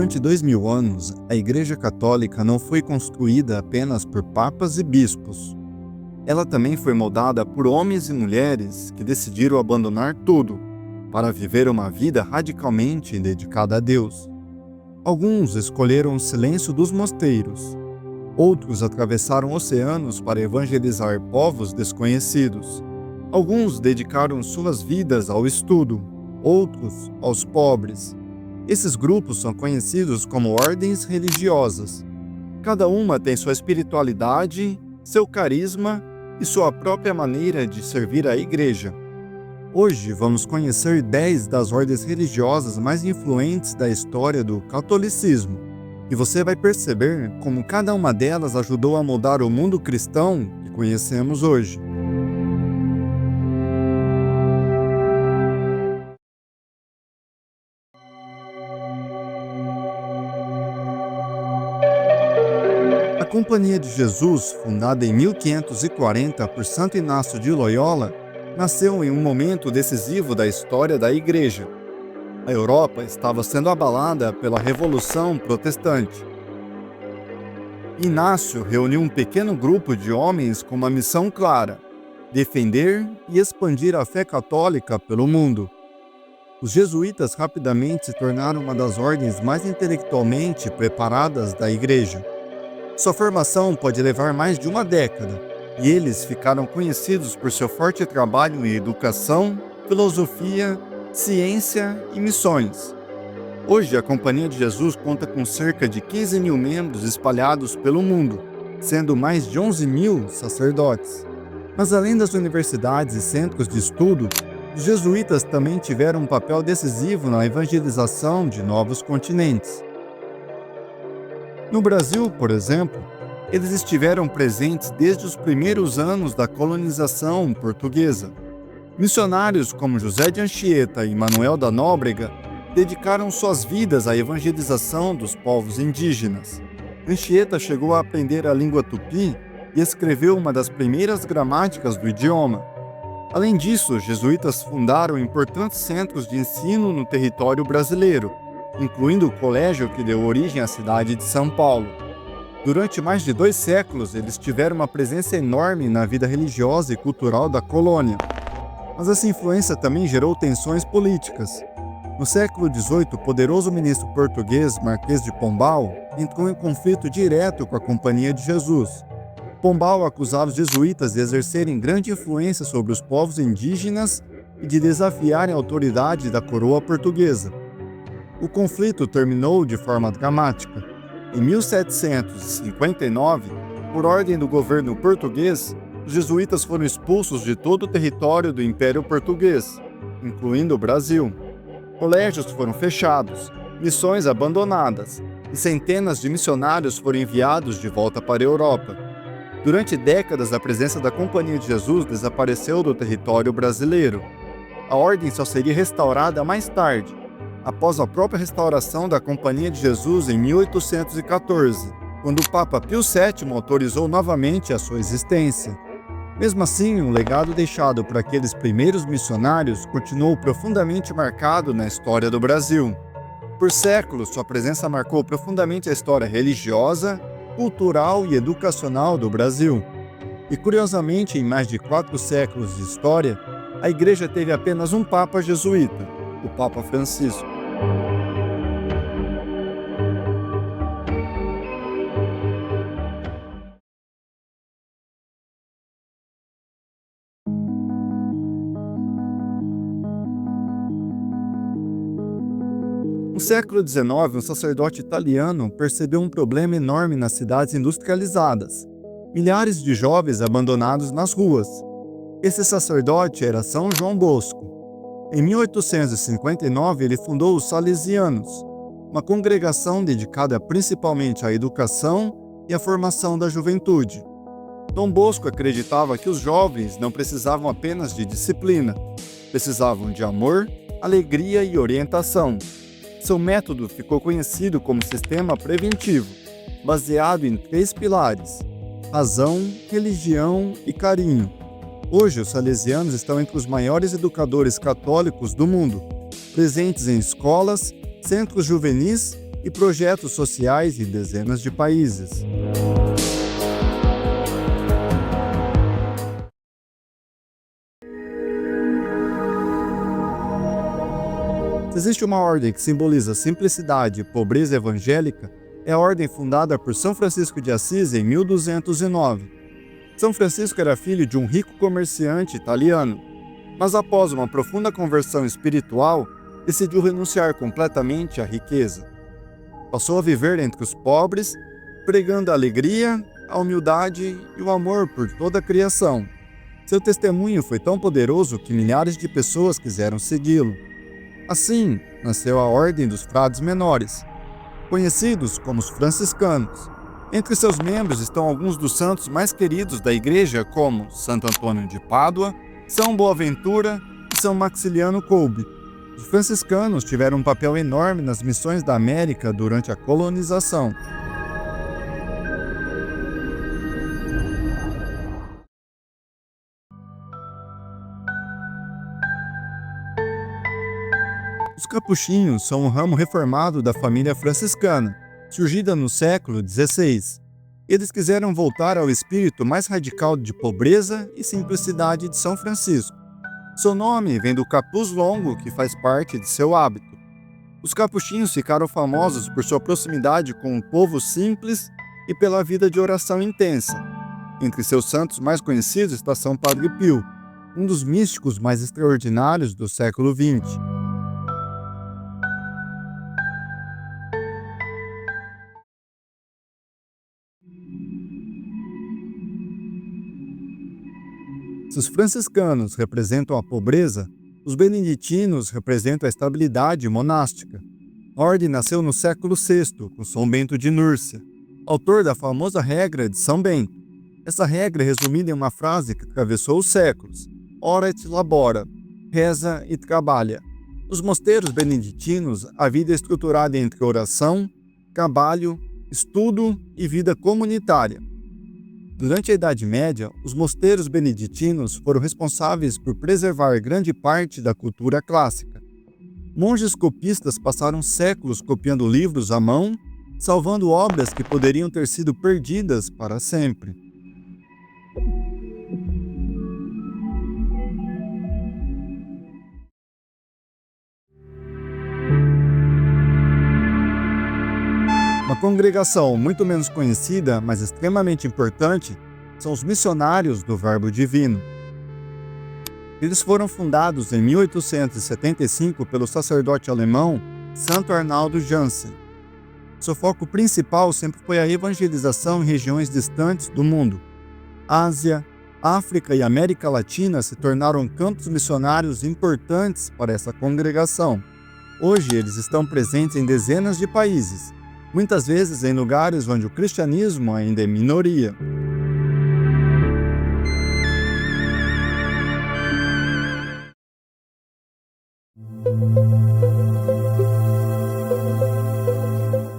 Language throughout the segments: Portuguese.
Durante 2000 anos, a Igreja Católica não foi construída apenas por papas e bispos. Ela também foi moldada por homens e mulheres que decidiram abandonar tudo para viver uma vida radicalmente dedicada a Deus. Alguns escolheram o silêncio dos mosteiros. Outros atravessaram oceanos para evangelizar povos desconhecidos. Alguns dedicaram suas vidas ao estudo, outros aos pobres. Esses grupos são conhecidos como ordens religiosas. Cada uma tem sua espiritualidade, seu carisma e sua própria maneira de servir à igreja. Hoje vamos conhecer 10 das ordens religiosas mais influentes da história do catolicismo. E você vai perceber como cada uma delas ajudou a moldar o mundo cristão que conhecemos hoje. A Companhia de Jesus, fundada em 1540 por Santo Inácio de Loyola, nasceu em um momento decisivo da história da Igreja. A Europa estava sendo abalada pela Revolução Protestante. Inácio reuniu um pequeno grupo de homens com uma missão clara: defender e expandir a fé católica pelo mundo. Os jesuítas rapidamente se tornaram uma das ordens mais intelectualmente preparadas da Igreja. Sua formação pode levar mais de uma década, e eles ficaram conhecidos por seu forte trabalho em educação, filosofia, ciência e missões. Hoje, a Companhia de Jesus conta com cerca de 15 mil membros espalhados pelo mundo, sendo mais de 11 mil sacerdotes. Mas além das universidades e centros de estudo, os jesuítas também tiveram um papel decisivo na evangelização de novos continentes. No Brasil, por exemplo, eles estiveram presentes desde os primeiros anos da colonização portuguesa. Missionários como José de Anchieta e Manuel da Nóbrega dedicaram suas vidas à evangelização dos povos indígenas. Anchieta chegou a aprender a língua tupi e escreveu uma das primeiras gramáticas do idioma. Além disso, os jesuítas fundaram importantes centros de ensino no território brasileiro, incluindo o colégio que deu origem à cidade de São Paulo. Durante mais de 2 séculos, eles tiveram uma presença enorme na vida religiosa e cultural da colônia. Mas essa influência também gerou tensões políticas. No século XVIII, o poderoso ministro português Marquês de Pombal entrou em conflito direto com a Companhia de Jesus. Pombal acusava os jesuítas de exercerem grande influência sobre os povos indígenas e de desafiarem a autoridade da coroa portuguesa. O conflito terminou de forma dramática. Em 1759, por ordem do governo português, os jesuítas foram expulsos de todo o território do Império Português, incluindo o Brasil. Colégios foram fechados, missões abandonadas, e centenas de missionários foram enviados de volta para a Europa. Durante décadas, a presença da Companhia de Jesus desapareceu do território brasileiro. A ordem só seria restaurada mais tarde, após a própria restauração da Companhia de Jesus em 1814, quando o Papa Pio VII autorizou novamente a sua existência. Mesmo assim, o legado deixado por aqueles primeiros missionários continuou profundamente marcado na história do Brasil. Por séculos, sua presença marcou profundamente a história religiosa, cultural e educacional do Brasil. E curiosamente, em mais de 4 séculos de história, a Igreja teve apenas um Papa jesuíta, o Papa Francisco. No século XIX, um sacerdote italiano percebeu um problema enorme nas cidades industrializadas: milhares de jovens abandonados nas ruas. Esse sacerdote era São João Bosco. Em 1859, ele fundou os Salesianos, uma congregação dedicada principalmente à educação e à formação da juventude. Dom Bosco acreditava que os jovens não precisavam apenas de disciplina, precisavam de amor, alegria e orientação. Seu método ficou conhecido como sistema preventivo, baseado em 3 pilares: razão, religião e carinho. Hoje, os salesianos estão entre os maiores educadores católicos do mundo, presentes em escolas, centros juvenis e projetos sociais em dezenas de países. Se existe uma ordem que simboliza simplicidade e pobreza evangélica, é a ordem fundada por São Francisco de Assis em 1209. São Francisco era filho de um rico comerciante italiano, mas após uma profunda conversão espiritual, decidiu renunciar completamente à riqueza. Passou a viver entre os pobres, pregando a alegria, a humildade e o amor por toda a criação. Seu testemunho foi tão poderoso que milhares de pessoas quiseram segui-lo. Assim, nasceu a Ordem dos Frades Menores, conhecidos como os franciscanos. Entre seus membros estão alguns dos santos mais queridos da Igreja, como Santo Antônio de Pádua, São Boaventura e São Maximiliano Kolbe. Os franciscanos tiveram um papel enorme nas missões da América durante a colonização. Os capuchinhos são um ramo reformado da família franciscana, surgida no século XVI. Eles quiseram voltar ao espírito mais radical de pobreza e simplicidade de São Francisco. Seu nome vem do capuz longo que faz parte de seu hábito. Os capuchinhos ficaram famosos por sua proximidade com o povo simples e pela vida de oração intensa. Entre seus santos mais conhecidos está São Padre Pio, um dos místicos mais extraordinários do século XX. Se os franciscanos representam a pobreza, os beneditinos representam a estabilidade monástica. A ordem nasceu no século VI, com São Bento de Núrcia, autor da famosa regra de São Bento. Essa regra é resumida em uma frase que atravessou os séculos: ora et labora, reza e trabalha. Nos mosteiros beneditinos, a vida é estruturada entre oração, trabalho, estudo e vida comunitária. Durante a Idade Média, os mosteiros beneditinos foram responsáveis por preservar grande parte da cultura clássica. Monges copistas passaram séculos copiando livros à mão, salvando obras que poderiam ter sido perdidas para sempre. Uma congregação muito menos conhecida, mas extremamente importante, são os missionários do Verbo Divino. Eles foram fundados em 1875 pelo sacerdote alemão Santo Arnaldo Jansen. Seu foco principal sempre foi a evangelização em regiões distantes do mundo. Ásia, África e América Latina se tornaram campos missionários importantes para essa congregação. Hoje eles estão presentes em dezenas de países, muitas vezes em lugares onde o cristianismo ainda é minoria.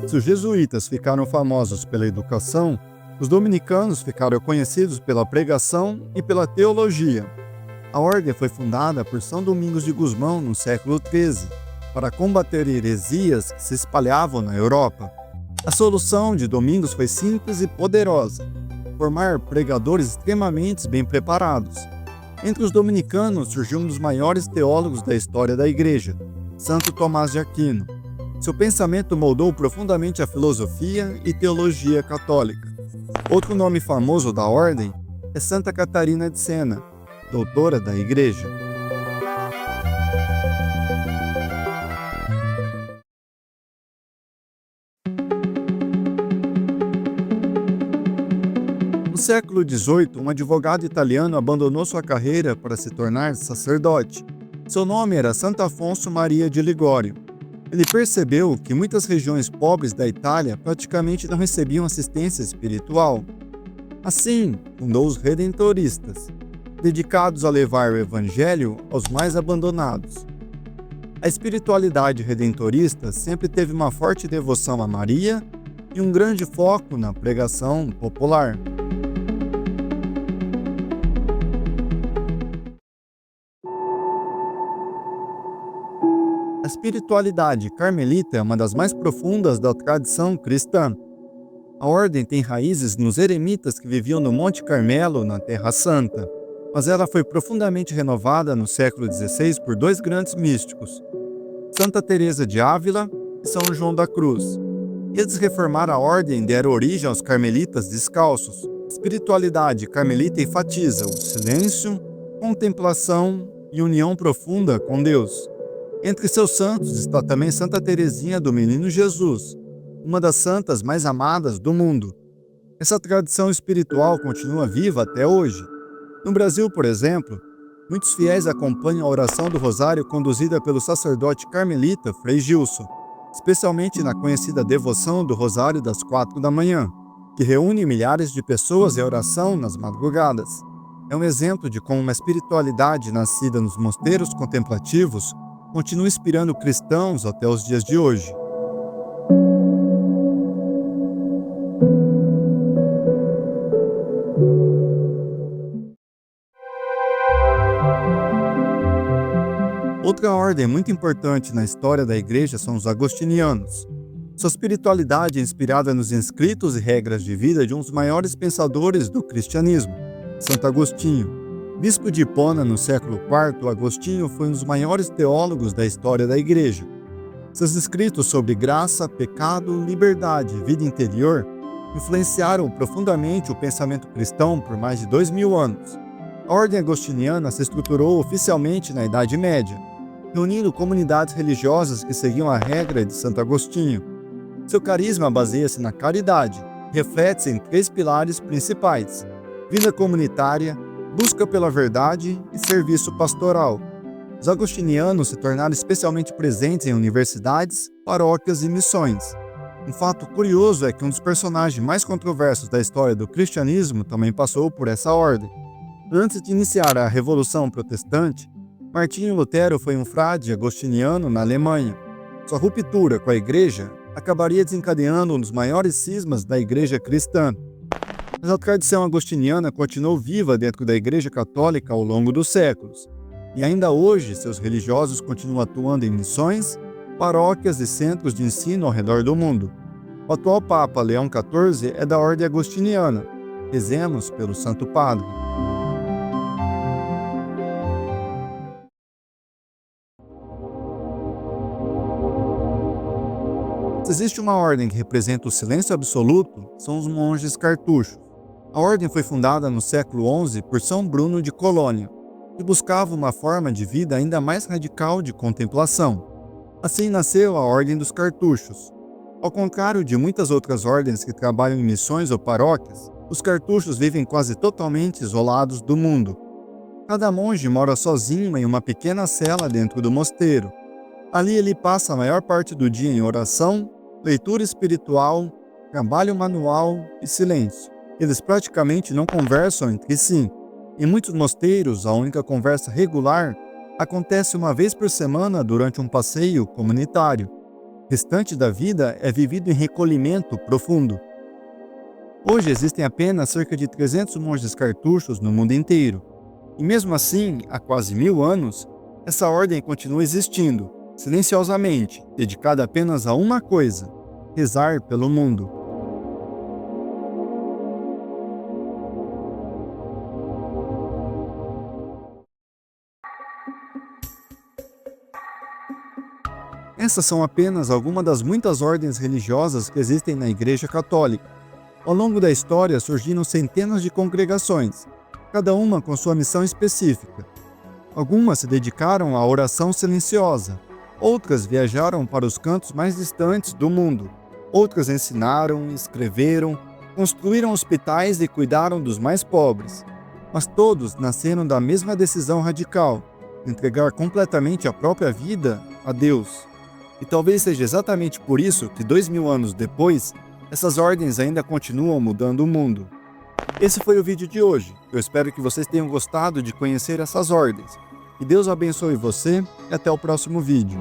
Se os jesuítas ficaram famosos pela educação, os dominicanos ficaram conhecidos pela pregação e pela teologia. A ordem foi fundada por São Domingos de Gusmão no século XIII, para combater heresias que se espalhavam na Europa. A solução de Domingos foi simples e poderosa: formar pregadores extremamente bem preparados. Entre os dominicanos surgiu um dos maiores teólogos da história da Igreja, Santo Tomás de Aquino. Seu pensamento moldou profundamente a filosofia e teologia católica. Outro nome famoso da ordem é Santa Catarina de Sena, doutora da Igreja. No século XVIII, um advogado italiano abandonou sua carreira para se tornar sacerdote. Seu nome era Santo Afonso Maria de Ligório. Ele percebeu que muitas regiões pobres da Itália praticamente não recebiam assistência espiritual. Assim, fundou os Redentoristas, dedicados a levar o Evangelho aos mais abandonados. A espiritualidade redentorista sempre teve uma forte devoção a Maria e um grande foco na pregação popular. A espiritualidade carmelita é uma das mais profundas da tradição cristã. A ordem tem raízes nos eremitas que viviam no Monte Carmelo, na Terra Santa, mas ela foi profundamente renovada no século XVI por dois grandes místicos, Santa Teresa de Ávila e São João da Cruz. Eles reformaram a ordem e deram origem aos carmelitas descalços. A espiritualidade carmelita enfatiza o silêncio, contemplação e união profunda com Deus. Entre seus santos está também Santa Teresinha do Menino Jesus, uma das santas mais amadas do mundo. Essa tradição espiritual continua viva até hoje. No Brasil, por exemplo, muitos fiéis acompanham a oração do Rosário conduzida pelo sacerdote carmelita Frei Gilson, especialmente na conhecida devoção do Rosário das 4 da manhã, que reúne milhares de pessoas em oração nas madrugadas. É um exemplo de como uma espiritualidade nascida nos mosteiros contemplativos continua inspirando cristãos até os dias de hoje. Outra ordem muito importante na história da Igreja são os agostinianos. Sua espiritualidade é inspirada nos escritos e regras de vida de um dos maiores pensadores do cristianismo, Santo Agostinho. Bispo de Hipona no século IV, Agostinho foi um dos maiores teólogos da história da Igreja. Seus escritos sobre graça, pecado, liberdade e vida interior influenciaram profundamente o pensamento cristão por mais de 2000 anos. A ordem agostiniana se estruturou oficialmente na Idade Média, reunindo comunidades religiosas que seguiam a regra de Santo Agostinho. Seu carisma baseia-se na caridade, reflete-se em 3 pilares principais: vida comunitária, busca pela verdade e serviço pastoral. Os agostinianos se tornaram especialmente presentes em universidades, paróquias e missões. Um fato curioso é que um dos personagens mais controversos da história do cristianismo também passou por essa ordem. Antes de iniciar a Revolução Protestante, Martinho Lutero foi um frade agostiniano na Alemanha. Sua ruptura com a Igreja acabaria desencadeando um dos maiores cismas da Igreja cristã. Mas a tradição agostiniana continuou viva dentro da Igreja Católica ao longo dos séculos, e ainda hoje seus religiosos continuam atuando em missões, paróquias e centros de ensino ao redor do mundo. O atual Papa Leão XIV é da ordem agostiniana. Rezemos pelo Santo Padre. Se existe uma ordem que representa o silêncio absoluto, são os monges cartuchos. A ordem foi fundada no século XI por São Bruno de Colônia, que buscava uma forma de vida ainda mais radical de contemplação. Assim nasceu a Ordem dos Cartuchos. Ao contrário de muitas outras ordens que trabalham em missões ou paróquias, os cartuchos vivem quase totalmente isolados do mundo. Cada monge mora sozinho em uma pequena cela dentro do mosteiro. Ali ele passa a maior parte do dia em oração, leitura espiritual, trabalho manual e silêncio. Eles praticamente não conversam entre si. Em muitos mosteiros, a única conversa regular acontece uma vez por semana durante um passeio comunitário. O restante da vida é vivido em recolhimento profundo. Hoje existem apenas cerca de 300 monges cartuchos no mundo inteiro. E mesmo assim, há quase 1000 anos, essa ordem continua existindo, silenciosamente, dedicada apenas a uma coisa: rezar pelo mundo. Essas são apenas algumas das muitas ordens religiosas que existem na Igreja Católica. Ao longo da história surgiram centenas de congregações, cada uma com sua missão específica. Algumas se dedicaram à oração silenciosa, outras viajaram para os cantos mais distantes do mundo, outras ensinaram, escreveram, construíram hospitais e cuidaram dos mais pobres. Mas todos nasceram da mesma decisão radical: entregar completamente a própria vida a Deus. E talvez seja exatamente por isso que 2000 anos depois, essas ordens ainda continuam mudando o mundo. Esse foi o vídeo de hoje. Eu espero que vocês tenham gostado de conhecer essas ordens. Que Deus abençoe você e até o próximo vídeo.